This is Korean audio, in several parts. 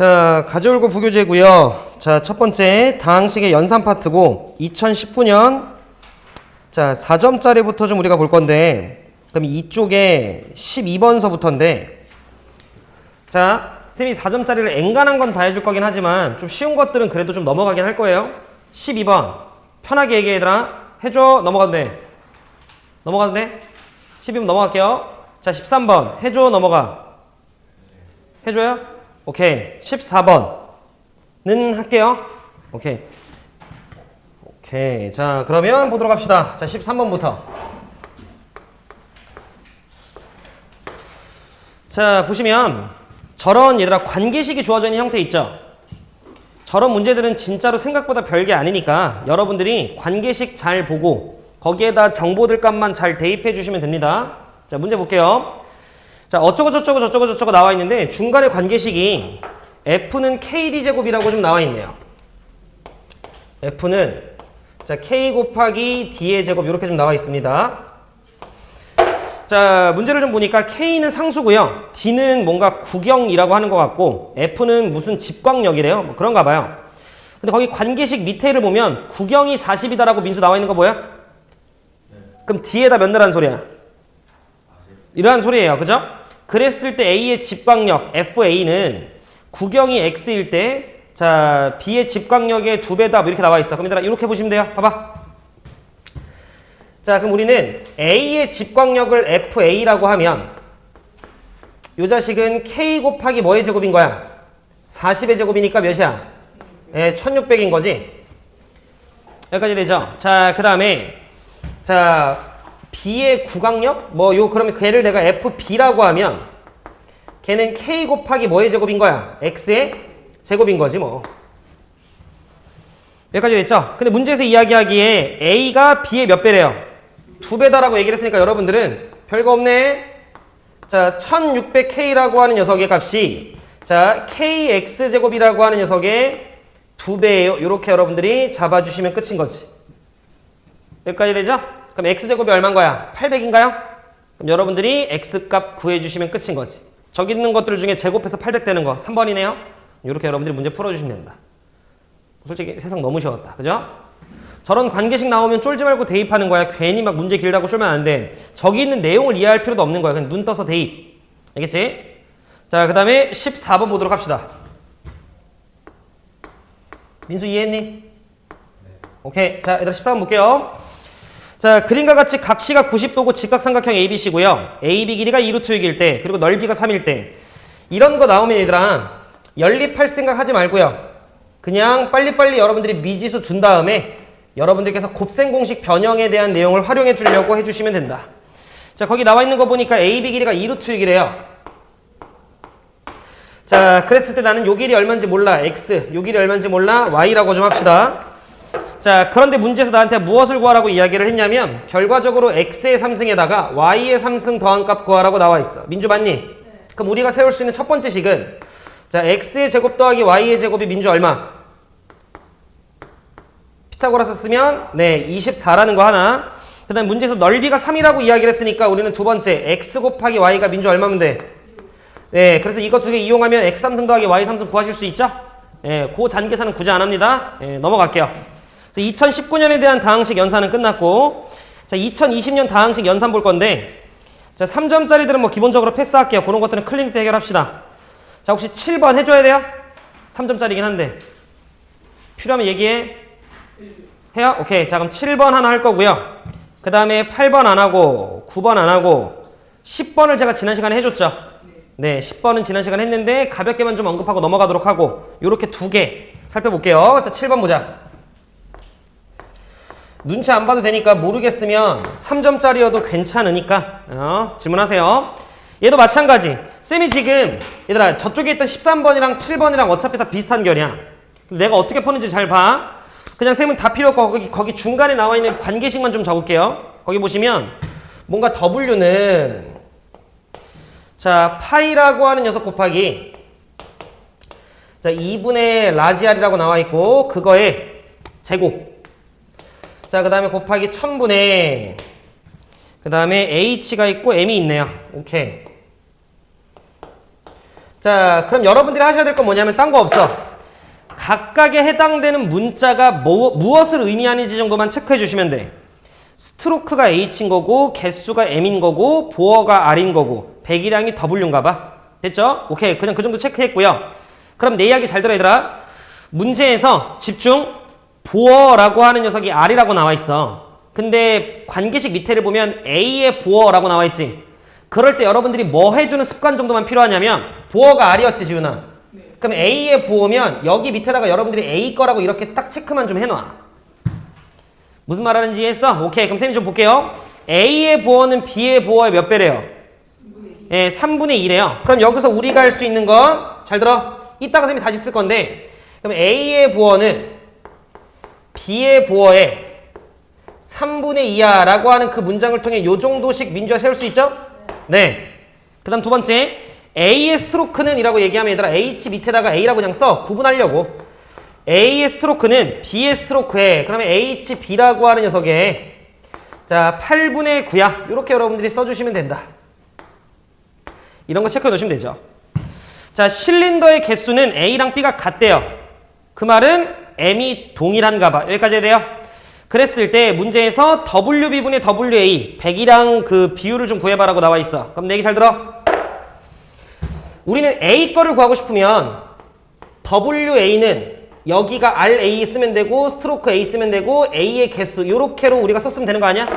자, 가져올고 부교재고요. 자, 첫 번째 다항식의 연산 파트고 2019년 자, 4점짜리부터 좀 우리가 볼 건데 그럼 이쪽에 12번서부터인데 자, 쌤이 4점짜리를 엔간한 건 다 해줄 거긴 하지만 좀 쉬운 것들은 그래도 좀 넘어가긴 할 거예요. 12번 편하게 얘기해 얘들아. 해줘. 넘어가도 돼. 넘어가도 돼? 12번 넘어갈게요. 자, 13번 해줘. 넘어가. 해줘요? 오케이. 14번는 할게요. 오케이. 오케이. 자, 그러면 보도록 합시다. 자, 13번부터. 자, 보시면 저런 얘들아 관계식이 주어져 있는 형태 있죠? 저런 문제들은 진짜로 생각보다 별게 아니니까 여러분들이 관계식 잘 보고 거기에다 정보들 값만 잘 대입해 주시면 됩니다. 자, 문제 볼게요. 자, 어쩌고 저쩌고 저쩌고 저쩌고 나와 있는데 중간에 관계식이 F는 KD제곱이라고 좀 나와 있네요. F는 자, K 곱하기 D의 제곱 이렇게 좀 나와 있습니다. 자, 문제를 좀 보니까 K는 상수고요. D는 뭔가 구경이라고 하는 것 같고 F는 무슨 집광력이래요. 뭐 그런가 봐요. 근데 거기 관계식 밑에를 보면 구경이 40이다라고 민수 나와 있는 거 보여? 그럼 D에다 몇 넣으라는 소리야? 이러한 소리예요. 그죠? 그랬을 때 A의 집광력 FA는 구경이 X일 때 자, B의 집광력의 2배다 뭐 이렇게 나와 있어. 그럼 얘들아 이렇게 보시면 돼요. 봐봐. 자, 그럼 우리는 A의 집광력을 FA라고 하면 이 자식은 K 곱하기 뭐의 제곱인 거야? 40의 제곱이니까 몇이야? 예, 1600인 거지? 여기까지 되죠? 자, 그 다음에 자, B의 구강력? 뭐 요 그러면 걔를 내가 FB라고 하면 걔는 K 곱하기 뭐의 제곱인 거야? X의 제곱인 거지 뭐. 여기까지 됐죠? 근데 문제에서 이야기하기에 A가 B의 몇 배래요? 2배다라고 얘기를 했으니까 여러분들은 별거 없네. 자, 1600K라고 하는 녀석의 값이 자, KX제곱이라고 하는 녀석의 2배예요. 이렇게 여러분들이 잡아주시면 끝인 거지. 여기까지 되죠? 그럼 X제곱이 얼마인 거야? 800인가요? 그럼 여러분들이 X값 구해주시면 끝인 거지. 저기 있는 것들 중에 제곱해서 800 되는 거 3번이네요. 이렇게 여러분들이 문제 풀어주시면 됩니다. 솔직히 세상 너무 쉬웠다. 그죠? 저런 관계식 나오면 쫄지 말고 대입하는 거야. 괜히 막 문제 길다고 쫄면 안 돼. 저기 있는 내용을 이해할 필요도 없는 거야. 그냥 눈 떠서 대입. 알겠지? 자, 그 다음에 14번 보도록 합시다. 민수 이해했니? 네. 오케이. 자, 얘들아 14번 볼게요. 자, 그림과 같이 각시가 90도고 직각삼각형 ABC고요. AB 길이가 2루트 6일 때 그리고 넓이가 3일 때 이런 거 나오면 얘들아 연립할 생각 하지 말고요. 그냥 빨리빨리 여러분들이 미지수 준 다음에 여러분들께서 곱셈 공식 변형에 대한 내용을 활용해 주려고 해주시면 된다. 자, 거기 나와 있는 거 보니까 AB 길이가 2루트 6이래요. 자, 그랬을 때 나는 요 길이 얼마인지 몰라. X. 요 길이 얼마인지 몰라. Y라고 좀 합시다. 자, 그런데 문제에서 나한테 무엇을 구하라고 이야기를 했냐면 결과적으로 X의 3승에다가 Y의 3승 더한 값 구하라고 나와 있어. 민주 맞니? 네. 그럼 우리가 세울 수 있는 첫 번째 식은 자, X의 제곱 더하기 Y의 제곱이 민주 얼마? 피타고라스 쓰면 네 24라는 거 하나. 그 다음 문제에서 넓이가 3이라고 이야기를 했으니까 우리는 두 번째 x 곱하기 y가 민주 얼마면 돼? 네, 그래서 이거 두 개 이용하면 x 3승 더하기 y 3승 구하실 수 있죠? 네, 그 잔계산은 굳이 안 합니다. 네, 넘어갈게요. 2019년에 대한 다항식 연산은 끝났고 자, 2020년 다항식 연산 볼 건데 자, 3점짜리들은 뭐 기본적으로 패스할게요. 그런 것들은 클리닉 때 해결합시다. 자, 혹시 7번 해줘야 돼요? 3점짜리긴 한데 필요하면 얘기해. 해요? 오케이. 자, 그럼 7번 하나 할 거고요. 그 다음에 8번 안 하고 9번 안 하고 10번을 제가 지난 시간에 해줬죠? 네, 10번은 지난 시간에 했는데 가볍게만 좀 언급하고 넘어가도록 하고 요렇게 두 개 살펴볼게요. 자, 7번 보자. 눈치 안 봐도 되니까 모르겠으면 3점짜리여도 괜찮으니까 질문하세요. 얘도 마찬가지. 쌤이 지금 얘들아 저쪽에 있던 13번이랑 7번이랑 어차피 다 비슷한 결이야. 내가 어떻게 푸는지 잘 봐. 그냥 쌤은 다 필요 없고 거기 중간에 나와 있는 관계식만 좀 적을게요. 거기 보시면 뭔가 W는 자 파이라고 하는 녀석 곱하기 자 2분의 라지 R이라고 나와 있고 그거에 제곱 자 그 다음에 곱하기 1000분의 그 다음에 H가 있고 M이 있네요. 오케이. 자, 그럼 여러분들이 하셔야 될 건 뭐냐면 딴 거 없어. 각각에 해당되는 문자가 무엇을 의미하는지 정도만 체크해 주시면 돼. 스트로크가 H인 거고 개수가 M인 거고 보어가 R인 거고 배기량이 W인가 봐. 됐죠? 오케이. 그냥 그 정도 체크했고요. 그럼 내 이야기 잘 들어 얘들아. 문제에서 집중. 보어라고 하는 녀석이 R이라고 나와 있어. 근데 관계식 밑에를 보면 A의 보어라고 나와 있지. 그럴 때 여러분들이 뭐 해주는 습관 정도만 필요하냐면 보어가 R이었지 지훈아. 그럼 A의 보어면 여기 밑에다가 여러분들이 A 거라고 이렇게 딱 체크만 좀 해놔. 무슨 말 하는지 이해했어? 오케이. 그럼 쌤이 좀 볼게요. A의 보어는 B의 보어의 몇 배래요? 예, 3분의 2래요. 그럼 여기서 우리가 할 수 있는 건 잘 들어. 이따가 쌤이 다시 쓸 건데 그럼 A의 보어는 B의 보어의 3분의 2야 라고 하는 그 문장을 통해 요 정도씩 민주화 세울 수 있죠? 네. 그 다음 두 번째 A의 스트로크는 이라고 얘기하면 얘들아 H 밑에다가 A라고 그냥 써. 구분하려고. A의 스트로크는 B의 스트로크에 그러면 HB라고 하는 녀석에 자 8분의 9야. 이렇게 여러분들이 써주시면 된다. 이런 거 체크해 놓으시면 되죠. 자 실린더의 개수는 A랑 B가 같대요. 그 말은 M이 동일한가 봐. 여기까지 해야 돼요. 그랬을 때 문제에서 WB분의 WA 배기량 그 비율을 좀 구해봐라고 나와 있어. 그럼 내 얘기 잘 들어. 우리는 A 거를 구하고 싶으면 WA는 여기가 RA 쓰면 되고 스트로크 A 쓰면 되고 A의 개수 요렇게로 우리가 썼으면 되는 거 아니야?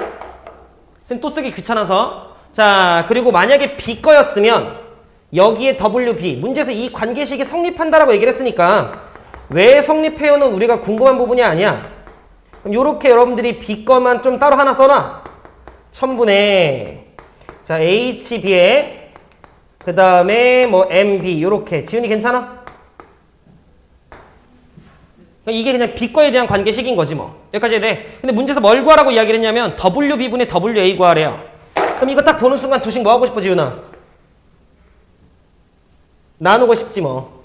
쌤 또 쓰기 귀찮아서. 자 그리고 만약에 B 거였으면 여기에 WB 문제에서 이 관계식이 성립한다라고 얘기를 했으니까 왜 성립해요는 우리가 궁금한 부분이 아니야. 그럼 요렇게 여러분들이 B 거만 좀 따로 하나 써놔. 1000분의 자 HB에 그 다음에 뭐 MB 요렇게. 지훈이 괜찮아? 이게 그냥 B거에 대한 관계식인 거지 뭐. 여기까지 해야 돼. 근데 문제에서 뭘 구하라고 이야기를 했냐면 WB분의 WA 구하래요. 그럼 이거 딱 보는 순간 두식 뭐 하고 싶어 지훈아? 나누고 싶지 뭐.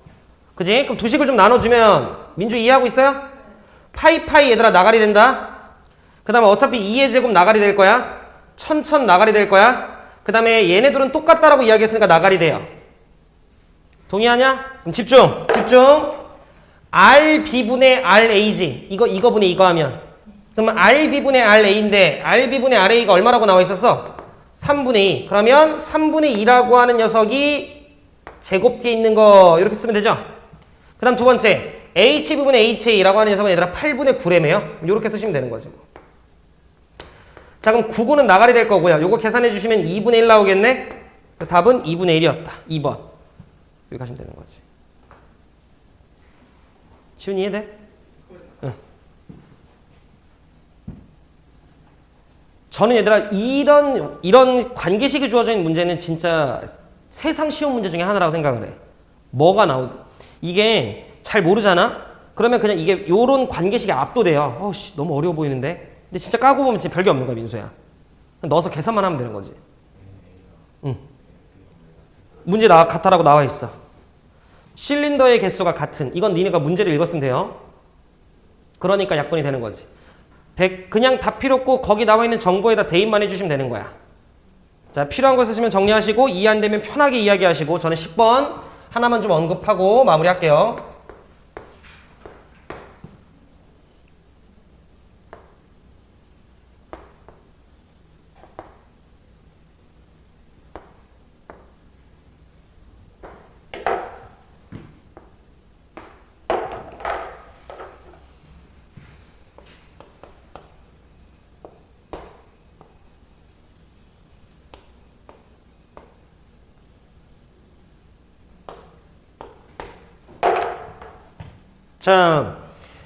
그지? 그럼 두식을 좀 나눠주면 민주 이해하고 있어요? 파이 얘들아 나가리 된다. 그 다음에 어차피 2의 제곱 나가리 될 거야. 1000 나가리 될 거야. 그 다음에 얘네들은 똑같다라고 이야기했으니까 나가리 돼요. 동의하냐? 그럼 집중. RB분의 RA지. 이거 분의 이거 하면. 그러면 RB분의 RA인데 RB분의 RA가 얼마라고 나와 있었어? 3분의 2. 그러면 3분의 2라고 하는 녀석이 제곱 뒤에 있는 거 이렇게 쓰면 되죠? 그 다음 두 번째. H부분의 HA라고 하는 녀석은 얘들아 8분의 9래매요. 이렇게 쓰시면 되는 거지. 자 그럼 9구는 나가리 될 거고요. 요거 계산해 주시면 2분의 1 나오겠네? 답은 2분의 1이었다. 2번. 여기 가시면 되는 거지. 지훈이 이해돼? 응. 저는 얘들아 이런 관계식이 주어져 있는 문제는 진짜 세상 쉬운 문제 중에 하나라고 생각을 해. 뭐가 나오든. 이게 잘 모르잖아? 그러면 그냥 이게 요런 관계식에 압도돼요. 어씨 너무 어려워 보이는데? 근데 진짜 까고 보면 진짜 별게 없는 거야 민수야. 넣어서 계산만 하면 되는 거지. 응. 문제 같다라고 나와 있어. 실린더의 개수가 같은. 이건 니네가 문제를 읽었으면 돼요. 그러니까 약분이 되는 거지. 그냥 다 필요 없고 거기 나와 있는 정보에다 대입만 해주시면 되는 거야. 자 필요한 거 쓰시면 정리하시고 이해 안 되면 편하게 이야기하시고 저는 10번 하나만 좀 언급하고 마무리할게요.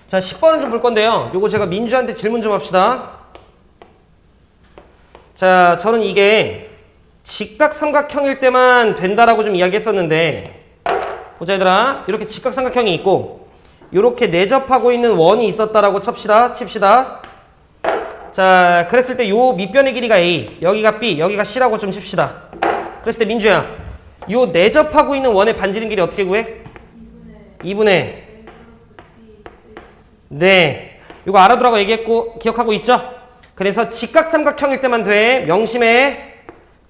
자 10번은 좀 볼 건데요. 요거 제가 민주한테 질문 좀 합시다. 자, 저는 이게 직각삼각형일 때만 된다라고 좀 이야기했었는데 보자 얘들아. 이렇게 직각삼각형이 있고 이렇게 내접하고 있는 원이 있었다라고 칩시다. 자, 그랬을 때 요 밑변의 길이가 A, 여기가 B, 여기가 C라고 좀 칩시다. 그랬을 때 민주야, 요 내접하고 있는 원의 반지름 길이 어떻게 구해? 2분의 네, 이거 알아두라고 얘기했고 기억하고 있죠? 그래서 직각삼각형일 때만 돼. 명심해.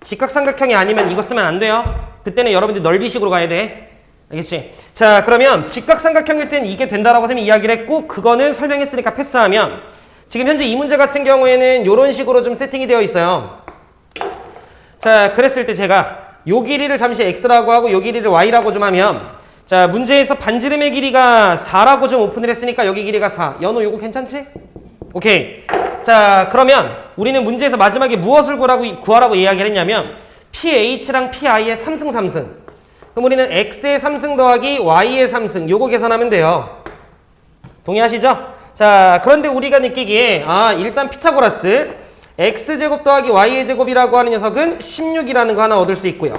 직각삼각형이 아니면 이거 쓰면 안 돼요. 그때는 여러분들이 넓이식으로 가야 돼. 알겠지? 자, 그러면 직각삼각형일 땐 이게 된다라고 쌤이 이야기를 했고, 그거는 설명했으니까 패스하면, 지금 현재 이 문제 같은 경우에는 이런 식으로 좀 세팅이 되어 있어요. 자, 그랬을 때 제가 요 길이를 잠시 x라고 하고 요 길이를 y라고 좀 하면, 자, 문제에서 반지름의 길이가 4라고 좀 오픈을 했으니까 여기 길이가 4. 연호 요거 괜찮지? 오케이. 자, 그러면 우리는 문제에서 마지막에 무엇을 구하라고 이야기를 했냐면 PH랑 PI의 3승 3승. 그럼 우리는 X의 3승 더하기 Y의 3승 요거 계산하면 돼요. 동의하시죠? 자, 그런데 우리가 느끼기에 일단 피타고라스 X제곱 더하기 Y의 제곱이라고 하는 녀석은 16이라는 거 하나 얻을 수 있고요.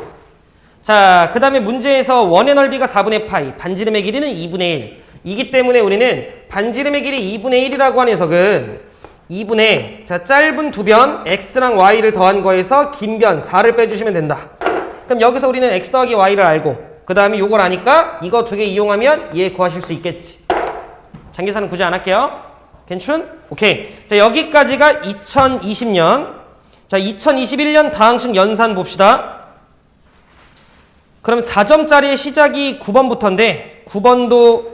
자, 그 다음에 문제에서 원의 넓이가 4분의 파이, 반지름의 길이는 2분의 1 이기 때문에 우리는 반지름의 길이 2분의 1이라고 하는 녀석은 2분의 자 짧은 두 변 X랑 Y를 더한 거에서 긴 변 4를 빼주시면 된다. 그럼 여기서 우리는 X 더하기 Y를 알고 그 다음에 요걸 아니까 이거 두 개 이용하면 얘 구하실 수 있겠지. 장계산은 굳이 안 할게요. 괜춘? 오케이. 자, 여기까지가 2020년. 자, 2021년 다항식 연산 봅시다. 그럼 4점짜리의 시작이 9번부터인데 9번도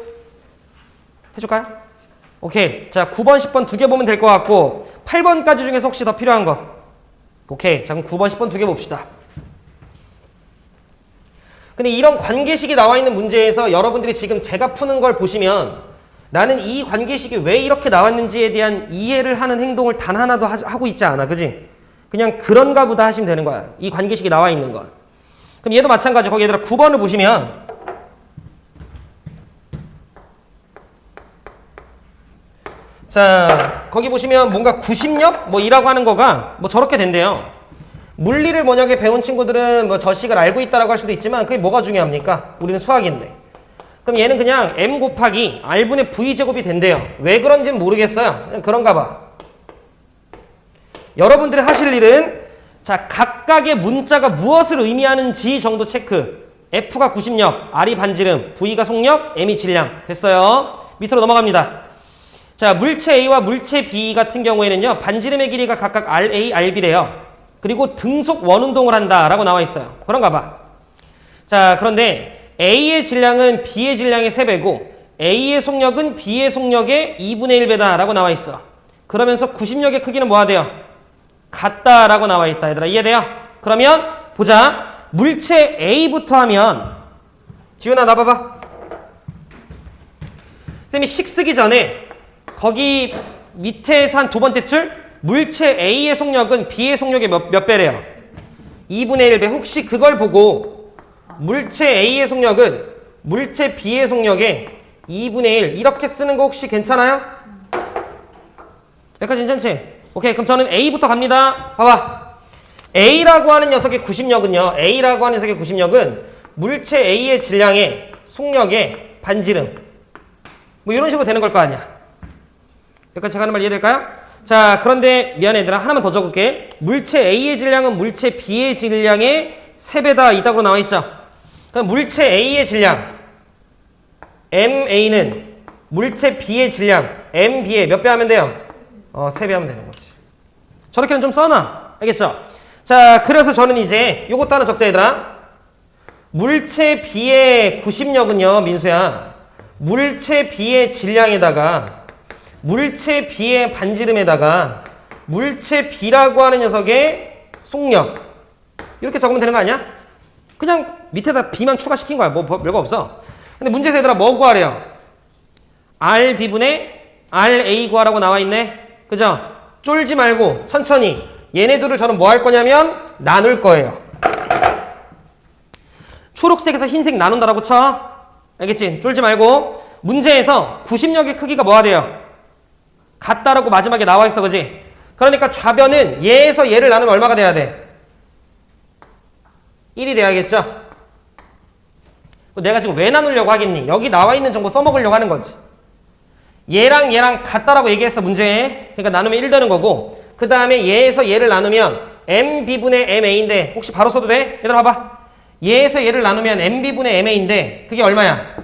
해줄까요? 오케이. 자, 9번, 10번 두 개 보면 될 것 같고 8번까지 중에서 혹시 더 필요한 거? 오케이. 자, 그럼 9번, 10번 두 개 봅시다. 근데 이런 관계식이 나와 있는 문제에서 여러분들이 지금 제가 푸는 걸 보시면 나는 이 관계식이 왜 이렇게 나왔는지에 대한 이해를 하는 행동을 단 하나도 하고 있지 않아. 그지? 그냥 그런가 보다 하시면 되는 거야. 이 관계식이 나와 있는 건. 그럼 얘도 마찬가지. 거기 얘들아 9번을 보시면 자, 거기 보시면 뭔가 90역 뭐 이라고 하는 거가 뭐 저렇게 된대요. 물리를 뭐냐게 배운 친구들은 뭐 저식을 알고 있다라고 할 수도 있지만 그게 뭐가 중요합니까? 우리는 수학인데. 그럼 얘는 그냥 m 곱하기 r분의 v제곱이 된대요. 왜 그런지는 모르겠어요. 그냥 그런가 봐. 여러분들이 하실 일은 자, 각각의 문자가 무엇을 의미하는지 정도 체크. F가 90역, R이 반지름, V가 속력, M이 질량. 됐어요. 밑으로 넘어갑니다. 자, 물체 A와 물체 B 같은 경우에는요. 반지름의 길이가 각각 RA, RB래요. 그리고 등속 원운동을 한다라고 나와 있어요. 그런가 봐. 자, 그런데 A의 질량은 B의 질량의 3배고 A의 속력은 B의 속력의 2분의 1배다라고 나와 있어. 그러면서 90역의 크기는 뭐가 돼요? 같다라고 나와 있다. 얘들아 이해돼요? 그러면 보자. 물체 A부터 하면 지훈아 나봐봐. 쌤이 식 쓰기 전에 거기 밑에서 한 두 번째 줄 물체 A의 속력은 B의 속력의 몇 배래요? 2분의 1배. 혹시 그걸 보고 물체 A의 속력은 물체 B의 속력의 2분의 1 이렇게 쓰는 거 혹시 괜찮아요? 여기까지 괜찮지? 오케이. 그럼 저는 A부터 갑니다. 봐봐. A라고 하는 녀석의 90역은요. A라고 하는 녀석의 90역은 물체 A의 질량의 속력의 반지름. 뭐 이런 식으로 되는 걸 거 아니야. 여기까지 제가 하는 말 이해될까요? 자, 그런데 미안해 얘들아. 하나만 더 적을게. 물체 A의 질량은 물체 B의 질량의 3배다. 이따구로 나와 있죠. 그럼 물체 A의 질량 MA는 물체 B의 질량 MB의 몇 배 하면 돼요? 3배 하면 되는 거지. 저렇게는 좀 써놔. 알겠죠? 자, 그래서 저는 이제 요것도 하나 적자 얘들아. 물체 B의 90역은요. 민수야. 물체 B의 질량에다가 물체 B의 반지름에다가 물체 B라고 하는 녀석의 속력 이렇게 적으면 되는 거 아니야? 그냥 밑에다 B만 추가시킨 거야. 뭐 별거 없어. 근데 문제에서 얘들아 뭐 구하래요? RB분의 RA 구하라고 나와 있네. 그죠? 쫄지 말고 천천히 얘네들을 저는 뭐 할 거냐면 나눌 거예요. 초록색에서 흰색 나눈다라고 쳐. 알겠지? 쫄지 말고. 문제에서 90역의 크기가 뭐가 돼요? 같다라고 마지막에 나와 있어. 그지? 그러니까 좌변은 얘에서 얘를 나누면 얼마가 돼야 돼? 1이 돼야겠죠? 내가 지금 왜 나누려고 하겠니? 여기 나와 있는 정보 써먹으려고 하는 거지. 얘랑 얘랑 같다라고 얘기했어 문제에. 그러니까 나누면 1 되는 거고 그 다음에 얘에서 얘를 나누면 MB분의 MA인데 혹시 바로 써도 돼? 얘들아 봐봐. 얘에서 얘를 나누면 MB분의 MA인데 그게 얼마야?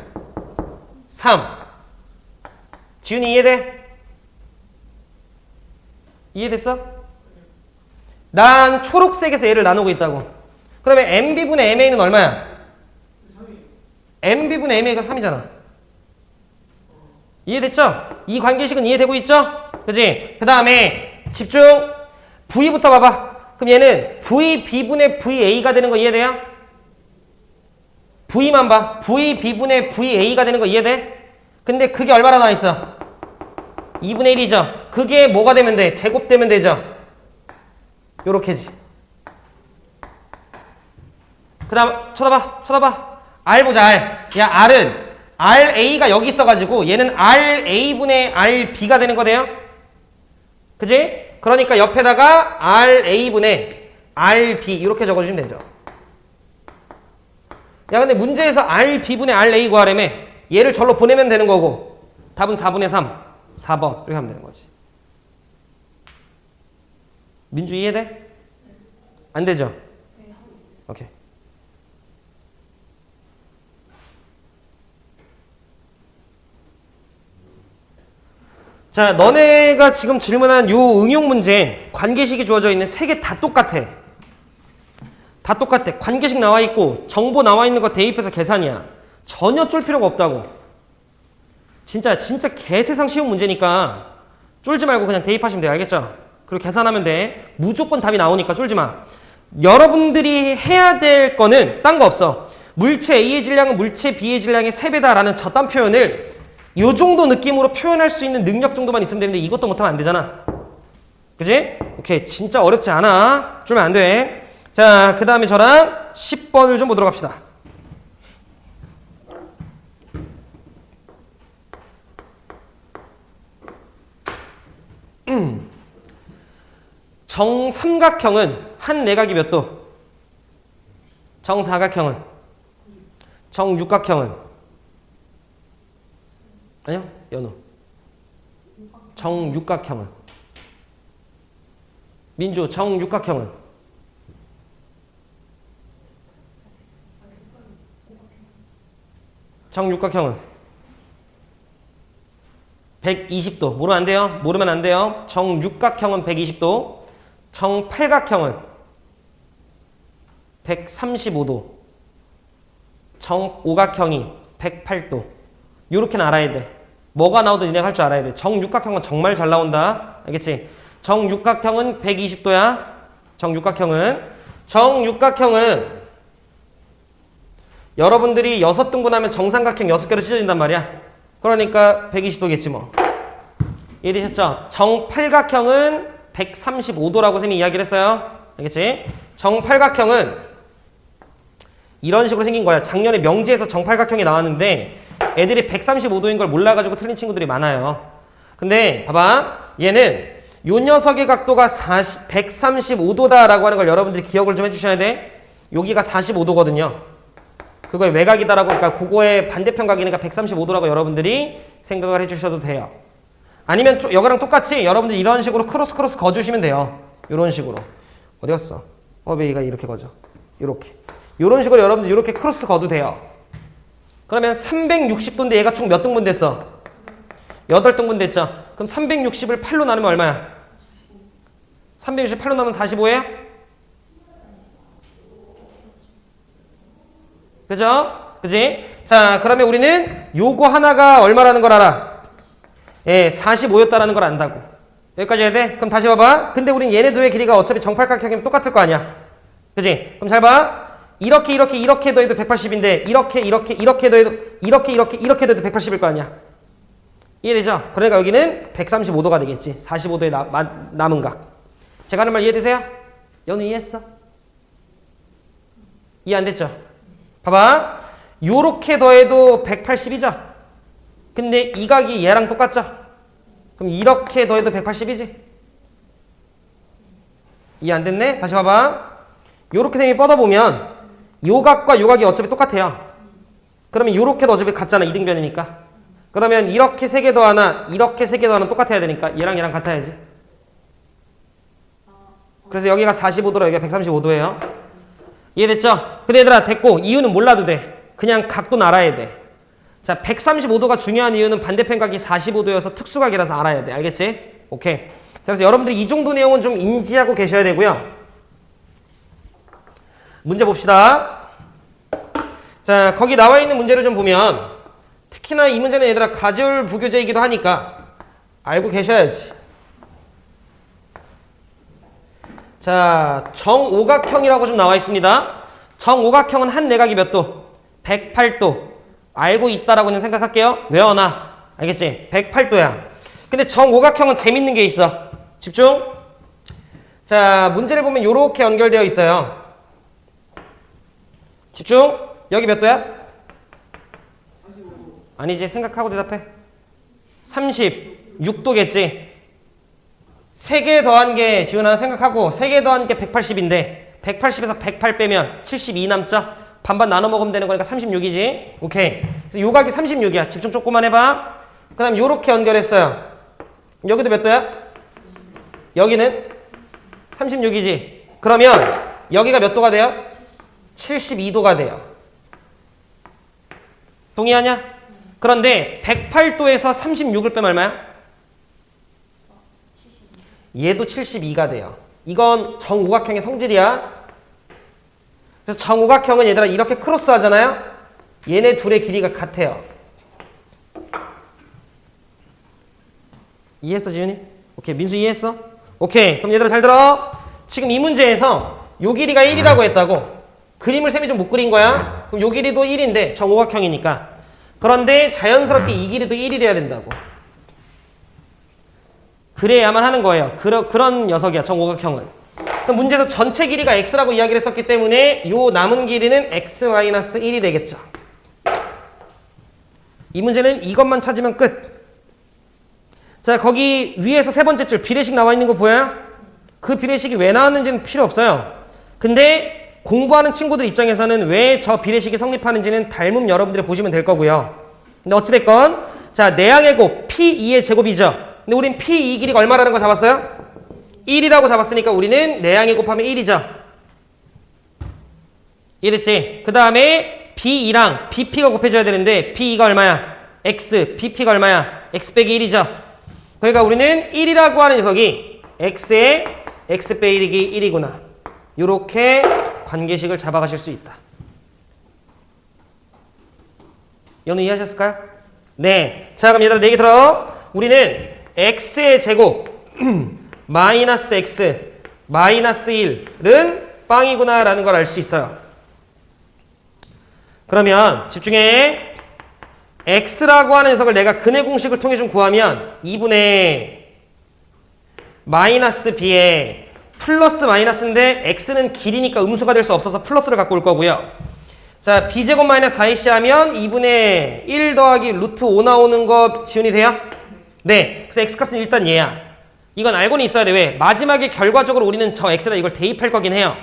3. 지훈이 이해돼? 이해됐어? 난 초록색에서 얘를 나누고 있다고. 그러면 MB분의 MA는 얼마야? mv분의 mA가 3이잖아. 이해됐죠? 이 관계식은 이해되고 있죠? 그지? 그 다음에 집중. v부터 봐봐. 그럼 얘는 vb분의 va가 되는 거 이해돼요? v만 봐. vb분의 va가 되는 거 이해돼? 근데 그게 얼마나 나와 있어? 2분의 1이죠? 그게 뭐가 되면 돼? 제곱되면 되죠? 요렇게지. 그 다음 쳐다봐. R 보자. R. 야, R은 RA가 여기 있어가지고 얘는 RA분의 RB가 되는 거네요. 그지? 그러니까 옆에다가 RA분의 RB 이렇게 적어주시면 되죠. 야, 근데 문제에서 RB분의 RA 구하려면 얘를 절로 보내면 되는 거고 답은 4분의 3, 4번 이렇게 하면 되는 거지. 민주 이해돼? 안 되죠? 오케이. 자, 너네가 지금 질문한 요 응용 문제 관계식이 주어져 있는 세 개 다 똑같아. 다 똑같아. 관계식 나와 있고 정보 나와 있는 거 대입해서 계산이야. 전혀 쫄 필요가 없다고. 진짜 개세상 쉬운 문제니까 쫄지 말고 그냥 대입하시면 돼요. 알겠죠? 그리고 계산하면 돼. 무조건 답이 나오니까 쫄지 마. 여러분들이 해야 될 거는 딴 거 없어. 물체 A의 질량은 물체 B의 질량의 3배다라는 저딴 표현을 요 정도 느낌으로 표현할 수 있는 능력 정도만 있으면 되는데 이것도 못하면 안 되잖아. 그지? 오케이. 진짜 어렵지 않아. 쫄면 안 돼. 자, 그 다음에 저랑 10번을 좀 보도록 합시다. 정삼각형은 한 내각이 몇 도? 정사각형은? 정육각형은? 아니요, 연우. 정육각형은? 민주, 정육각형은? 정육각형은? 120도. 모르면 안 돼요? 모르면 안 돼요. 정육각형은 120도. 정팔각형은? 135도. 정오각형이 108도. 요렇게는 알아야 돼. 뭐가 나오든 니네가 할 줄 알아야 돼. 정육각형은 정말 잘 나온다. 알겠지? 정육각형은 120도야. 정육각형은 여러분들이 6등분 하면 정삼각형 6개로 찢어진단 말이야. 그러니까 120도겠지 뭐. 이해되셨죠? 정팔각형은 135도라고 쌤이 이야기를 했어요. 알겠지? 정팔각형은 이런 식으로 생긴 거야. 작년에 명지에서 정팔각형이 나왔는데 애들이 135도인 걸 몰라가지고 틀린 친구들이 많아요. 근데 봐봐. 얘는 요 녀석의 각도가 135도다라고 하는 걸 여러분들이 기억을 좀 해주셔야 돼. 여기가 45도거든요. 그거의 외곽이다라고, 그러니까 그거의 반대편 각이니까 135도라고 여러분들이 생각을 해주셔도 돼요. 아니면 이거랑 똑같이 여러분들 이런 식으로 크로스 거주시면 돼요. 이런 식으로. 어디 갔어? 왜 얘가 이렇게 거져? 이렇게. 이런 식으로 여러분들 이렇게 크로스 거도 돼요. 그러면 360도인데 얘가 총 몇 등분 됐어? 8등분 됐죠? 그럼 360을 8로 나누면 얼마야? 360 8로 나누면 45예요? 그죠? 그지? 자, 그러면 우리는 요거 하나가 얼마라는 걸 알아? 예, 45였다라는 걸 안다고. 여기까지 해야 돼? 그럼 다시 봐봐. 근데 우린 얘네 둘의 길이가 어차피 정팔각형이면 똑같을 거 아니야. 그지? 그럼 잘 봐. 이렇게 더해도 180인데 이렇게 더해도 180일 거 아니야. 이해되죠? 그러니까 여기는 135도가 되겠지. 45도의 남은 각. 제가 하는 말 이해되세요? 연우 이해했어? 이해 안 됐죠? 봐봐. 요렇게 더해도 180이죠? 근데 이 각이 얘랑 똑같죠? 그럼 이렇게 더해도 180이지? 이해 안 됐네? 다시 봐봐. 요렇게 셈이 뻗어보면 요 각과 요 각이 어차피 똑같아요. 그러면 요렇게도 어차피 같잖아. 이등변이니까. 그러면 이렇게 3개 더하나 이렇게 3개 더하나 똑같아야 되니까 얘랑 같아야지. 그래서 여기가 45도로 여기가 135도예요. 이해됐죠? 근데 얘들아 됐고 이유는 몰라도 돼. 그냥 각도는 알아야 돼. 자, 135도가 중요한 이유는 반대편 각이 45도여서 특수각이라서 알아야 돼. 알겠지? 오케이. 자, 그래서 여러분들이 이 정도 내용은 좀 인지하고 계셔야 되고요. 문제 봅시다. 자, 거기 나와 있는 문제를 좀 보면 특히나 이 문제는 얘들아 가절 부교재이기도 하니까 알고 계셔야지. 자, 정오각형이라고 좀 나와 있습니다. 정오각형은 한 내각이 몇 도? 108도. 알고 있다라고는 생각할게요. 외워놔. 알겠지? 108도야. 근데 정오각형은 재밌는 게 있어. 집중. 자, 문제를 보면 이렇게 연결되어 있어요. 집중. 여기 몇 도야? 35도. 아니지. 생각하고 대답해. 36도겠지. 3개 더한 게 지훈아 생각하고 3개 더한 게 180인데 180에서 108 빼면 72 남죠? 반반 나눠 먹으면 되는 거니까 36이지. 오케이. 그래서 요 각이 36이야. 집중 조금만 해봐. 그 다음 요렇게 연결했어요. 여기도 몇 도야? 여기는 36이지. 그러면 여기가 몇 도가 돼요? 72도가 돼요. 동의하냐? 그런데 108도에서 36을 빼면 얼마야? 얘도 72가 돼요. 이건 정오각형의 성질이야. 그래서 정오각형은 얘들아 이렇게 크로스 하잖아요. 얘네 둘의 길이가 같아요. 이해했어 지훈이? 오케이. 민수 이해했어? 오케이. 그럼 얘들아 잘 들어. 지금 이 문제에서 요 길이가 1이라고 했다고. 그림을 쌤이 좀 못 그린 거야. 그럼 요 길이도 1인데 정오각형이니까. 그런데 자연스럽게 이 길이도 1이 돼야 된다고. 그래야만 하는 거예요. 그런 녀석이야, 정오각형은. 그럼 문제에서 전체 길이가 x라고 이야기를 했었기 때문에 요 남은 길이는 x-1이 되겠죠. 이 문제는 이것만 찾으면 끝. 자, 거기 위에서 세 번째 줄 비례식 나와 있는 거 보여요? 그 비례식이 왜 나왔는지는 필요 없어요. 근데 공부하는 친구들 입장에서는 왜 저 비례식이 성립하는지는 닮음 여러분들이 보시면 될 거고요. 근데 어찌됐건 자, 내항의 곱 P2의 제곱이죠. 근데 우린 P2 길이가 얼마라는 거 잡았어요? 1이라고 잡았으니까 우리는 내항의 곱하면 1이죠. 이랬지? 그 다음에 B2랑 BP가 곱해져야 되는데 B2가 얼마야? X, BP가 얼마야? X 빼기 1이죠. 그러니까 우리는 1이라고 하는 녀석이 X의 X 빼기 1이구나. 이렇게 관계식을 잡아가실 수 있다. 연우 이해하셨을까요? 네. 자, 그럼 얘들아 내 얘기 들어. 우리는 x의 제곱 마이너스 x 마이너스 1은 빵이구나 라는 걸 알 수 있어요. 그러면 집중해. x라고 하는 녀석을 내가 근의 공식을 통해 좀 구하면 2분의 마이너스 b에 플러스 마이너스인데 x는 길이니까 음수가 될 수 없어서 플러스를 갖고 올 거고요. 자, b제곱 마이너스 4ac 하면 2분의 1 더하기 루트 5 나오는 거 지훈이 돼요? 네. 그래서 x값은 일단 얘야. 이건 알고는 있어야 돼. 왜? 마지막에 결과적으로 우리는 저 x에다 이걸 대입할 거긴 해요.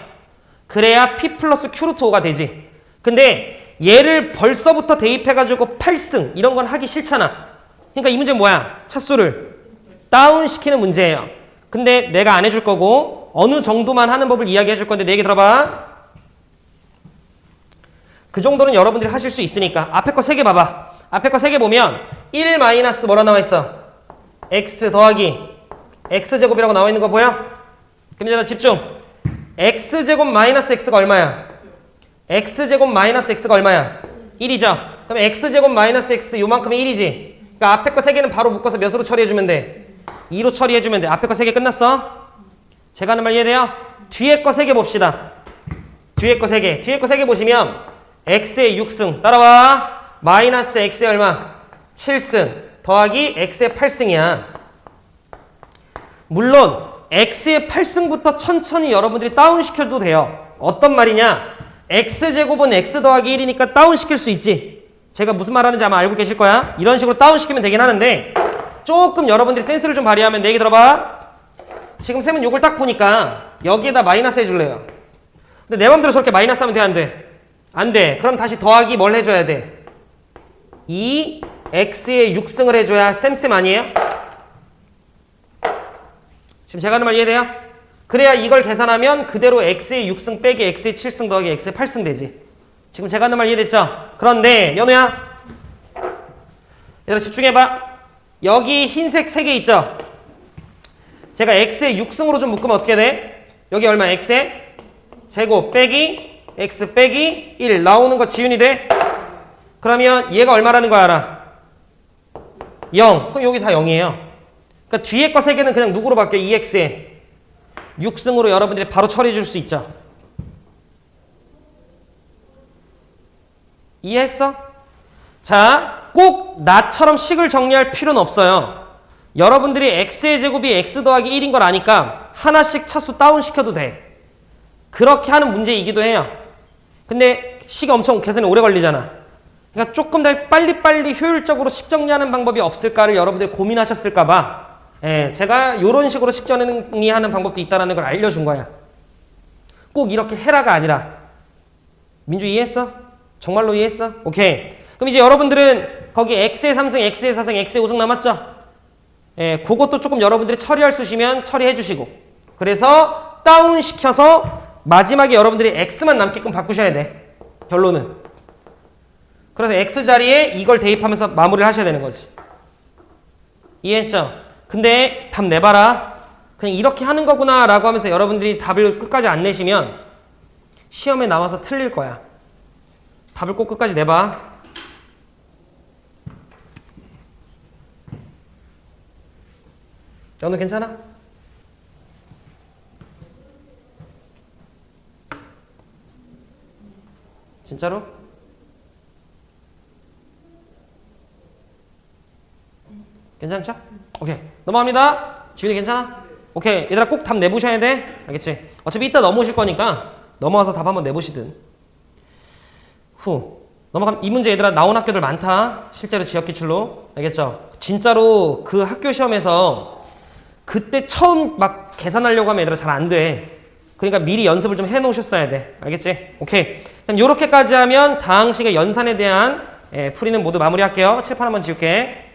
그래야 p 플러스 q 루트 5가 되지. 근데 얘를 벌써부터 대입해가지고 8승 이런 건 하기 싫잖아. 그러니까 이 문제는 뭐야? 차수를 다운시키는 문제예요. 근데 내가 안 해줄 거고 어느 정도만 하는 법을 이야기해 줄 건데 내 얘기 들어봐. 그 정도는 여러분들이 하실 수 있으니까 앞에 거 3개 봐봐. 앞에 거 3개 보면 1 마이너스 뭐라 나와 있어? x 더하기 x제곱이라고 나와 있는 거 보여? 그럼 이제 집중. x제곱 마이너스 x가 얼마야? x제곱 마이너스 x가 얼마야? 1이죠. 그럼 x제곱 마이너스 x 요만큼이 1이지. 그러니까 앞에 거 3개는 바로 묶어서 몇으로 처리해주면 돼? 2로 처리해주면 돼. 앞에 거 3개 끝났어? 제가 하는 말 이해돼요? 뒤에 거 3개 봅시다. 뒤에 거 3개. 뒤에 거 3개 보시면 x의 6승 따라와. 마이너스 x의 얼마? 7승 더하기 x의 8승이야. 물론 x의 8승부터 천천히 여러분들이 다운시켜도 돼요. 어떤 말이냐? x제곱은 x 더하기 1이니까 다운시킬 수 있지. 제가 무슨 말 하는지 아마 알고 계실 거야. 이런 식으로 다운시키면 되긴 하는데 조금 여러분들이 센스를 좀 발휘하면 내 얘기 들어봐. 지금 쌤은 요걸 딱 보니까 여기에다 마이너스 해줄래요. 근데 내 맘대로 저렇게 마이너스 하면 돼, 안 돼? 안 돼. 그럼 다시 더하기 뭘 해줘야 돼? 2x의 6승을 해줘야 쌤 아니에요? 지금 제가 하는 말 이해돼요? 그래야 이걸 계산하면 그대로 x의 6승 빼기 x의 7승 더하기 x의 8승 되지. 지금 제가 하는 말 이해됐죠? 그런데 연우야 얘들아 집중해봐. 여기 흰색 3개 있죠? 제가 x의 6승으로 좀 묶으면 어떻게 돼? 여기 얼마? x의 제곱 빼기 x 빼기 1 나오는 거 지윤이 돼? 그러면 얘가 얼마라는 거 알아? 0. 그럼 여기 다 0이에요. 그러니까 뒤에 거 3개는 그냥 누구로 바뀌어? 2x에 6승으로 여러분들이 바로 처리해 줄 수 있죠. 이해했어? 자, 꼭 나처럼 식을 정리할 필요는 없어요. 여러분들이 x의 제곱이 x 더하기 1인 걸 아니까 하나씩 차수 다운시켜도 돼. 그렇게 하는 문제이기도 해요. 근데 식이 엄청 계산이 오래 걸리잖아. 그러니까 조금 더 빨리빨리 효율적으로 식 정리하는 방법이 없을까를 여러분들이 고민하셨을까 봐 제가 이런 식으로 식 정리하는 방법도 있다는 걸 알려준 거야. 꼭 이렇게 해라가 아니라. 민주 이해했어? 정말로 이해했어? 오케이. 그럼 이제 여러분들은 거기 x의 3승, x의 4승, x의 5승 남았죠? 그것도 조금 여러분들이 처리할 수 있으면 처리해 주시고. 그래서 다운시켜서 마지막에 여러분들이 x만 남게끔 바꾸셔야 돼. 결론은. 그래서 x 자리에 이걸 대입하면서 마무리를 하셔야 되는 거지. 이해했죠? 근데 답 내봐라. 그냥 이렇게 하는 거구나 라고 하면서 여러분들이 답을 끝까지 안 내시면 시험에 나와서 틀릴 거야. 답을 꼭 끝까지 내봐. 오늘 괜찮아? 진짜로? 괜찮죠? 오케이. 넘어갑니다. 지훈이 괜찮아? 오케이. 얘들아 꼭 답 내보셔야 돼. 알겠지? 어차피 이따 넘어오실 거니까 넘어와서 답 한번 내보시든. 넘어가면 이 문제 얘들아 나온 학교들 많다. 실제로 지역기출로. 알겠죠? 진짜로 그 학교 시험에서 그때 처음 막 계산하려고 하면 얘들아 잘 안 돼. 그러니까 미리 연습을 좀 해놓으셨어야 돼. 알겠지? 오케이. 그럼 요렇게까지 하면 다항식의 연산에 대한 풀이는 모두 마무리할게요. 칠판 한번 지울게.